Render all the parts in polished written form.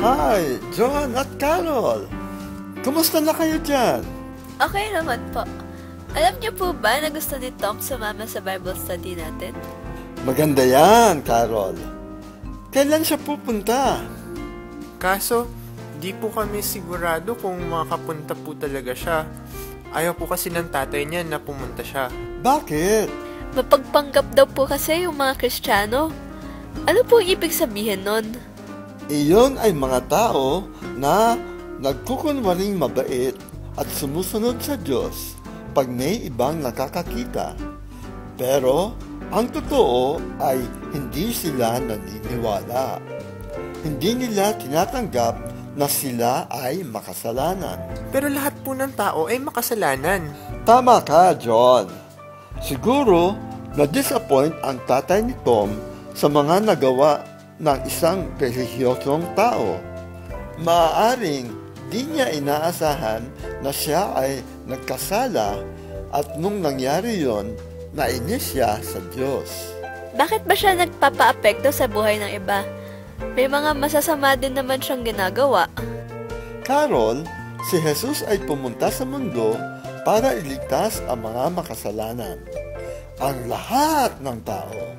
Hi, John at Carol! Kumusta na kayo dyan? Okay naman po. Alam niyo po ba na gusto ni Tom sumama sa Bible study natin? Maganda yan, Carol. Kailan siya pupunta? Kaso, di po kami sigurado kung makapunta po talaga siya. Ayaw po kasi ng tatay niya na pumunta siya. Bakit? Mapagpanggap daw po kasi yung mga Kristiyano. Ano po ibig sabihin nun? Iyon ay mga tao na nagkukunwaring mabait at sumusunod sa Diyos pag may ibang nakakakita. Pero ang totoo ay hindi sila naniniwala. Hindi nila tinatanggap na sila ay makasalanan. Pero lahat po ng tao ay makasalanan. Tama ka, John. Siguro na-disappoint ang tatay ni Tom sa mga nagawa ng isang relihiyosong tao. Maaaring di niya inaasahan na siya ay nagkasala at nung nangyari yon, nainis siya sa Diyos. Bakit ba siya nagpapa-apekto sa buhay ng iba? May mga masasama din naman siyang ginagawa. Carol, si Jesus ay pumunta sa mundo para iligtas ang mga makasalanan. Ang lahat ng tao.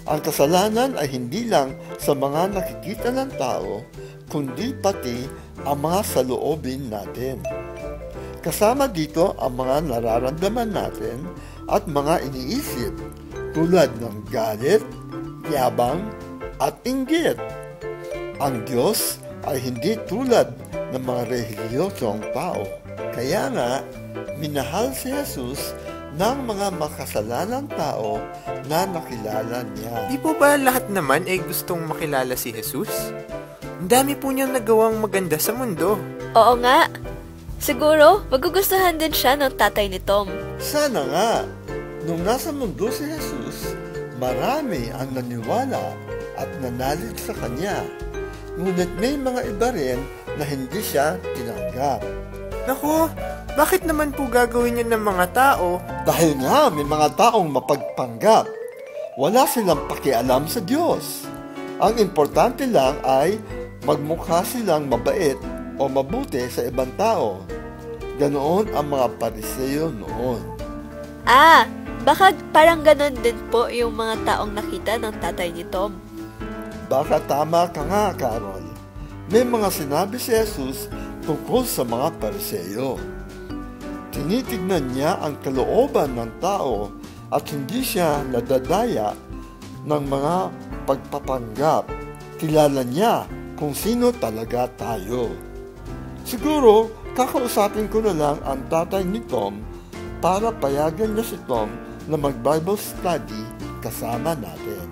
Ang kasalanan ay hindi lang sa mga nakikita ng tao, kundi pati ang mga saloobin natin. Kasama dito ang mga nararamdaman natin at mga iniisip tulad ng galit, yabang, at inggit. Ang Diyos ay hindi tulad ng mga relihiyosong tao. Kaya nga, minahal si Jesus ng mga makasalanang tao na nakilala niya. Di po ba lahat naman ay gustong makilala si Jesus? Ang dami po niyang nagawang maganda sa mundo. Oo nga. Siguro, magugustuhan din siya ng tatay ni Tom. Sana nga, nung nasa mundo si Jesus, marami ang naniwala at nanalig sa kanya. Ngunit may mga iba rin na hindi siya tinanggap. Naku, bakit naman po gagawin niya ng mga tao? Dahil nga may mga taong mapagpanggap. Wala silang pakialam sa Diyos. Ang importante lang ay magmukha silang mabait o mabuti sa ibang tao. Ganoon ang mga Pariseo noon. Baka parang ganon din po yung mga taong nakita ng tatay ni Tom. Baka tama ka nga, Carol. May mga sinabi si Jesus tungkol sa mga Pariseo. Tinitignan niya ang kalooban ng tao at hindi siya nadadaya ng mga pagpapanggap. Kilala niya kung sino talaga tayo. Siguro, kakausapin ko na lang ang tatay ni Tom para payagan niya si Tom na mag-Bible study kasama natin.